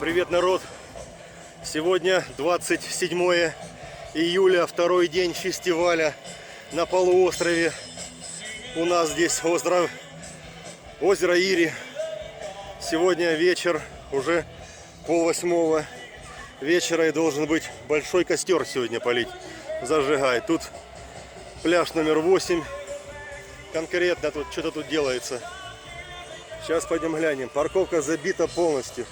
Привет, народ! Сегодня 27 июля, второй день фестиваля на полуострове. У нас здесь озеро Ири. Сегодня вечер, уже 7:30 вечера, и должен быть большой костер сегодня полить, зажигать. Тут пляж номер 8. Конкретно тут что-то тут делается. Сейчас пойдем глянем. Парковка забита полностью.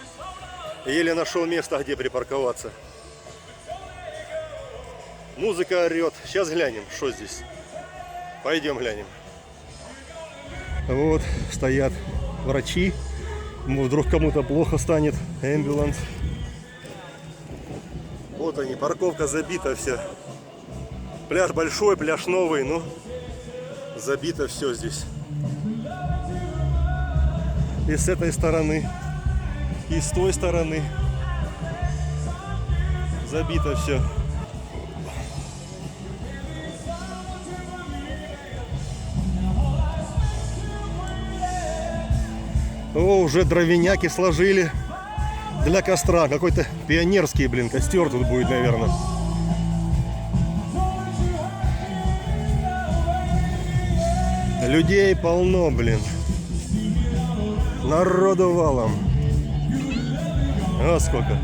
Еле нашел место, где припарковаться. Музыка орет. Сейчас глянем, что здесь. Пойдем глянем. Вот стоят врачи. Вдруг кому-то плохо станет. Эмбуланс. Вот они, парковка забита вся. Пляж большой, пляж новый, но забито все здесь. И с этой стороны, и с той стороны забито все. О, уже дровяняки сложили для костра. Какой-то пионерский, блин, костер тут будет, наверное. Людей полно, блин. Народу валом. А сколько.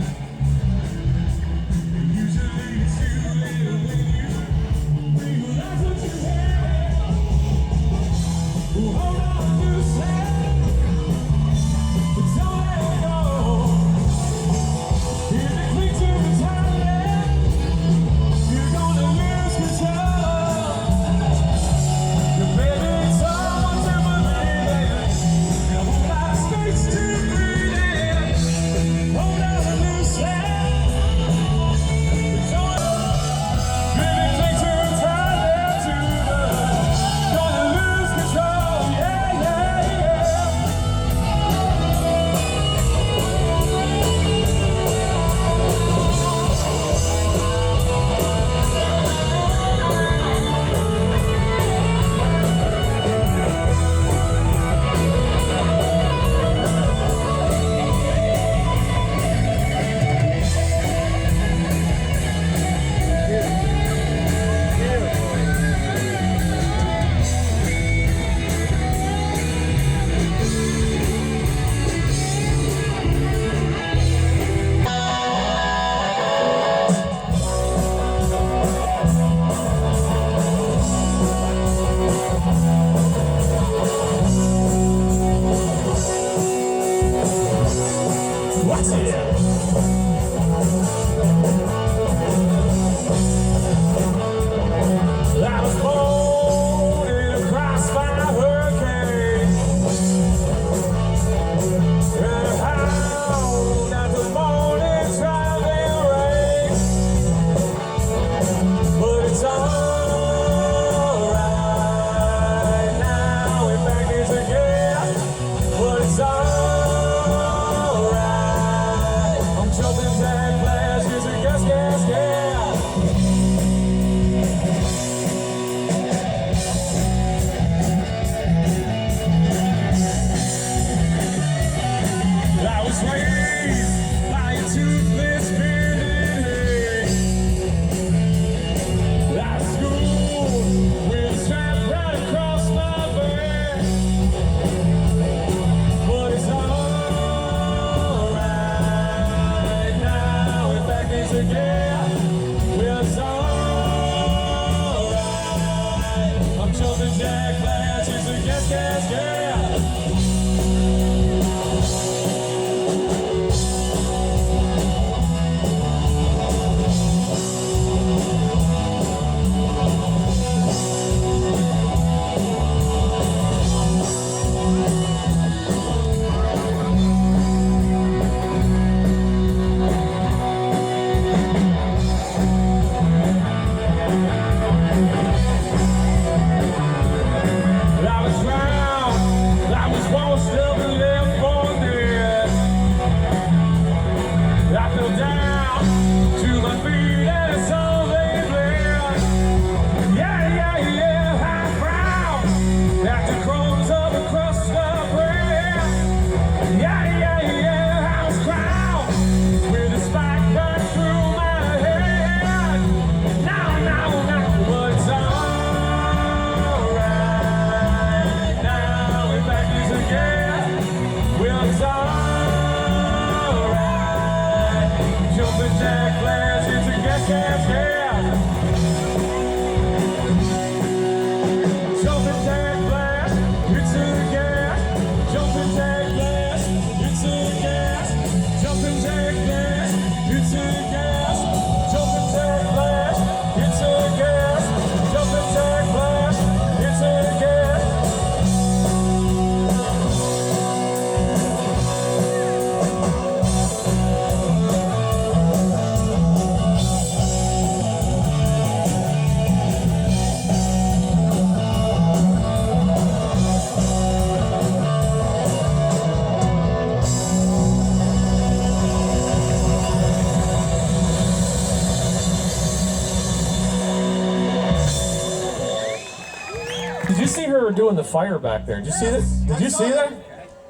doing the fire back there. Did you see that? Did you see that?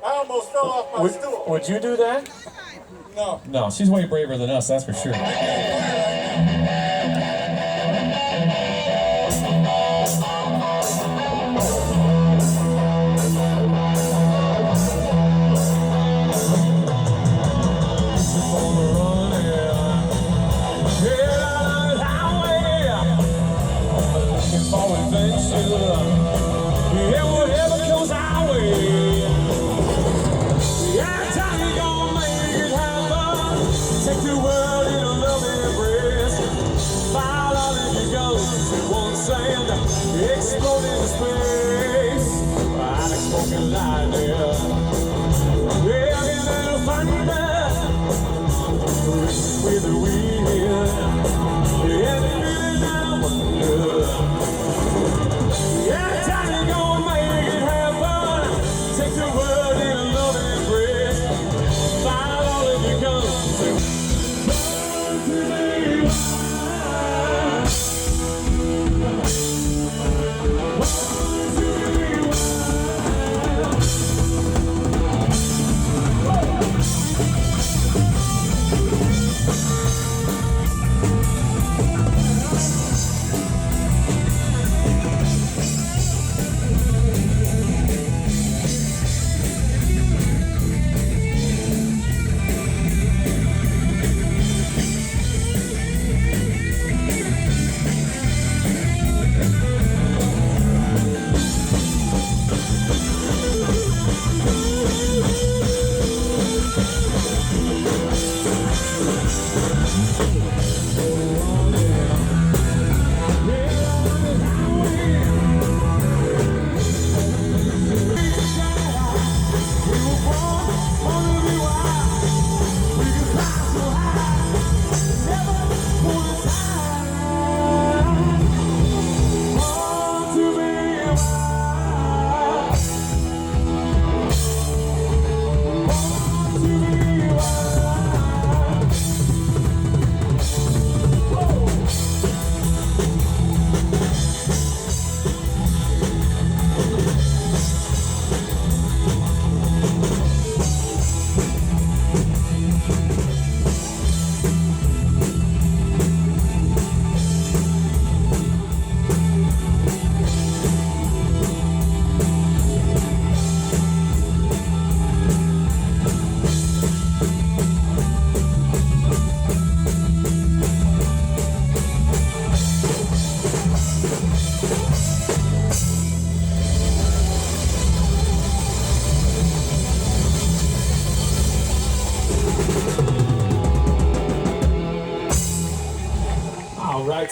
I almost fell off my stool. Would you do that? No. No, she's way braver than us, that's for sure.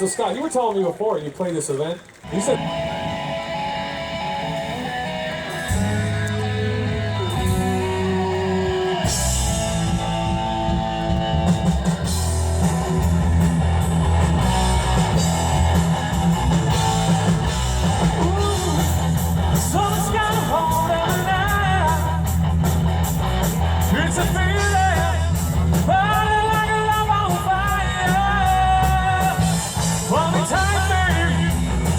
So Scott, you were telling me before you played this event. You said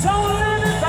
don't let it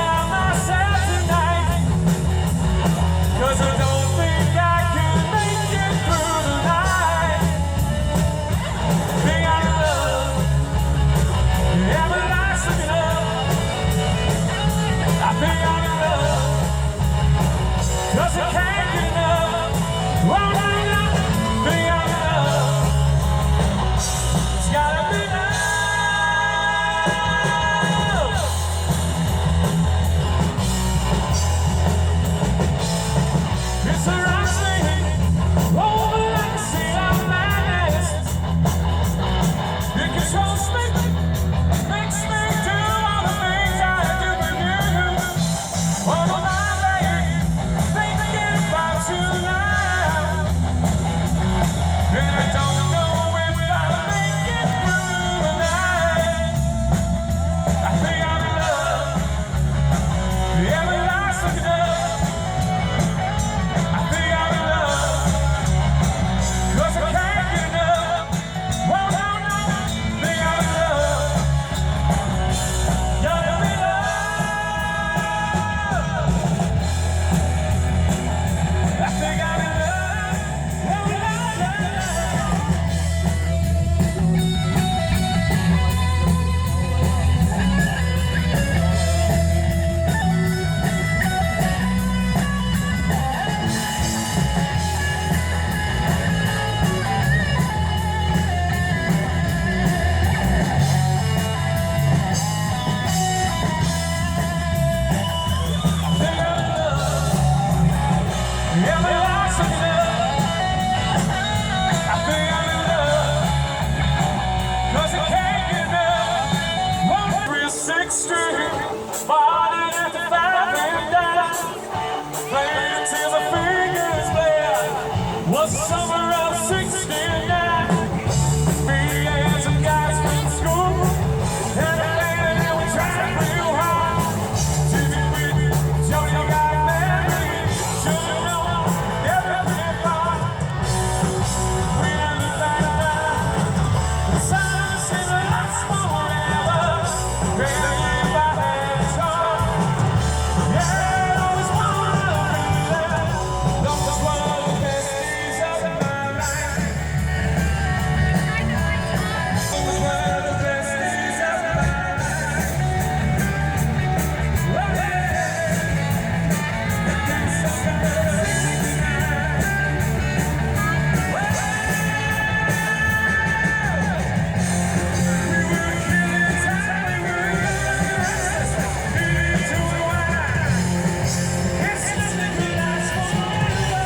Summer of '69, me and some guys from school, and a lady that we tried real hard to be with. Jody got married, Jody know everything about. We look back now, the silence in the last forever. Baby, if I had a chance, yeah, I always wanted to be there. Those were the best days of my life. Those were the best days of my life. Oh, yeah. There's something better we were killing time, we were into the wild. It's nothing but last forever.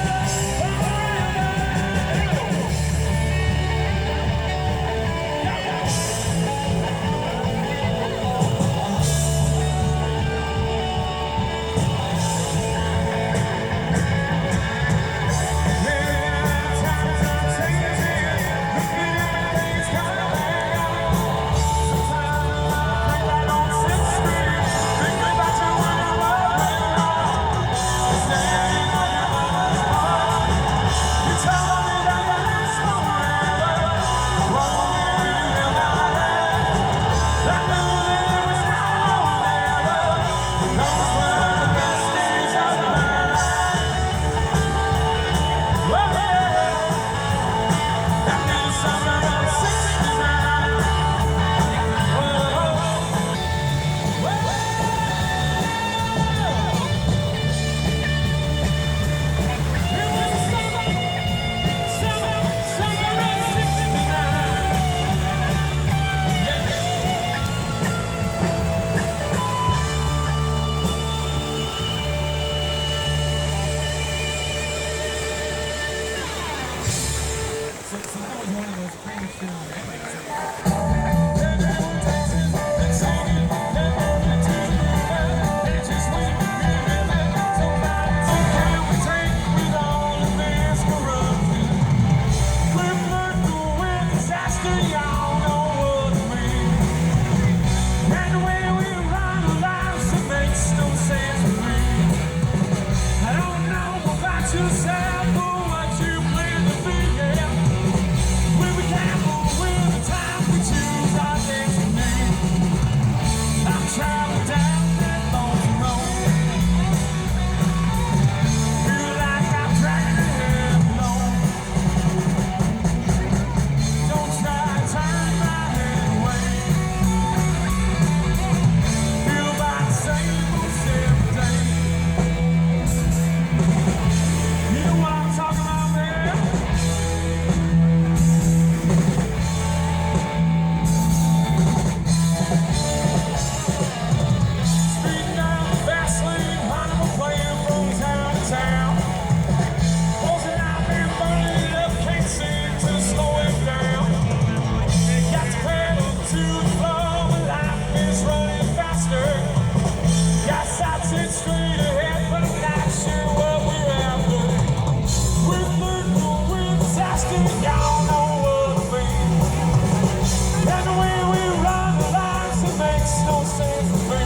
Yourself for what you plan to be, yeah. When we gamble with the time we choose our destiny. I'm traveling down that lonely road. Feel like I'm dragging it alone. Don't try to turn my head away. Feel about the same most every day. You know what I'm talking about, man? Speeding down the fast lane, honey, we're playing from town to town. Closing out and burning up, can't seem to slow it down. Got the pedal to the floor, but life is running faster. Got sights set straight ahead, but I'm not sure what we're after. We're flirting with disaster, y'all know what I mean. And the way we run the lives, it makes no sense to me.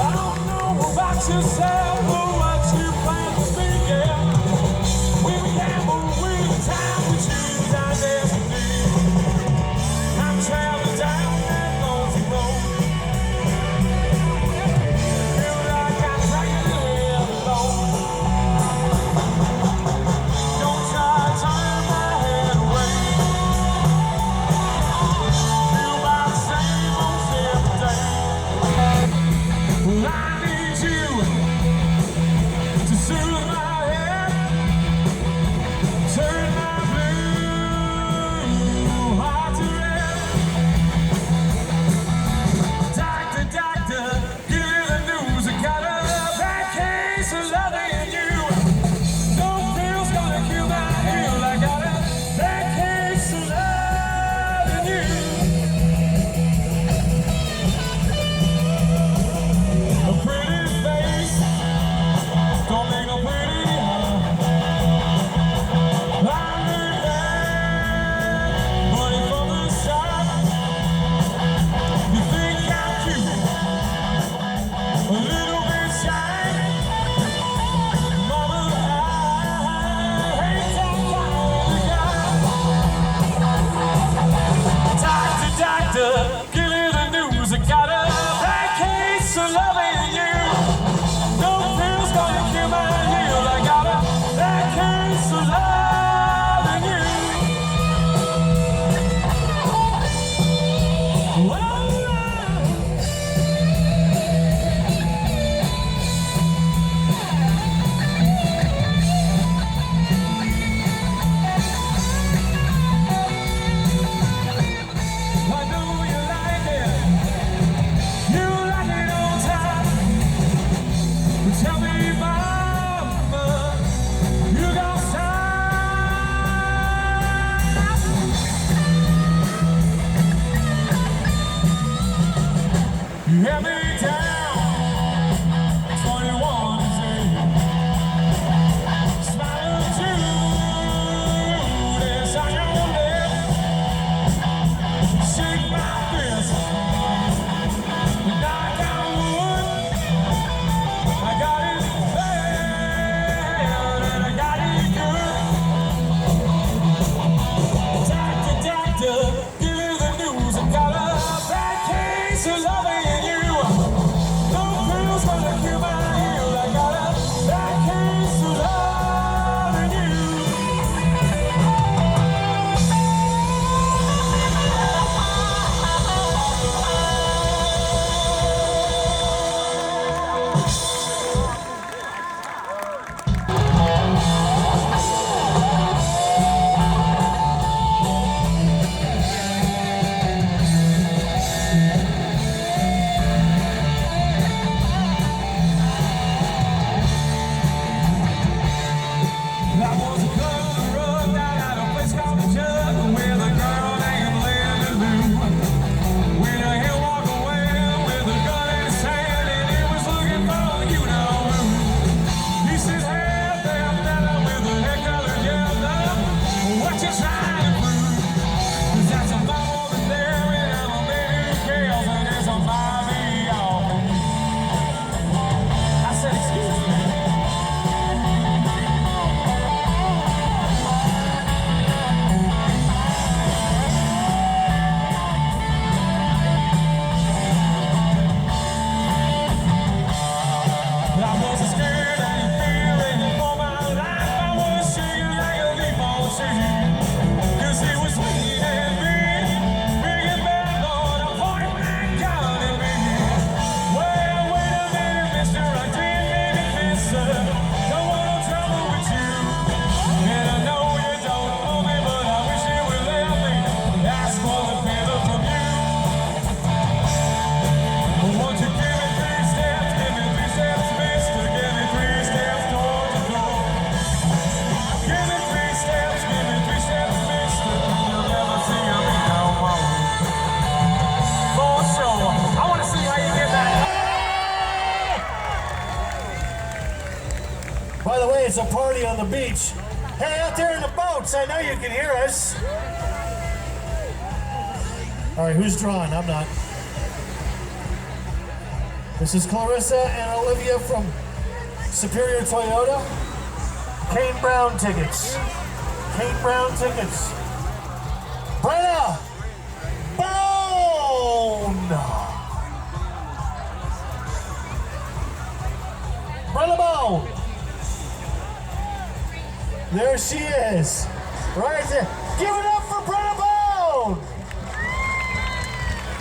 I don't know about yourself or what you plan to be, yeah. We gamble with the time we choose our destiny. I'm traveling down that lonely road. Feel like I'm dragging it alone. Don't try to turn my the beach. Hey, out there in the boats, I know you can hear us. All right, who's drawing? I'm not. This is Clarissa and Olivia from Superior Toyota. Kane Brown tickets. Kane Brown tickets. Brenna Bone. Brenna Bone. There she is. Right there. Give it up for Brenna Bone.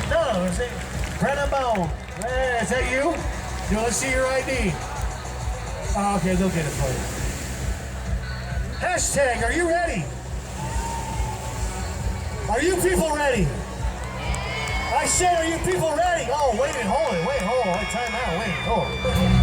No, is it Brenna Bone? Hey, is that you? You want to see your ID? Oh, okay, they'll get it for you. Hashtag, are you ready? Are you people ready? I said, are you people ready? Oh, wait, hold it, time out, wait, hold it.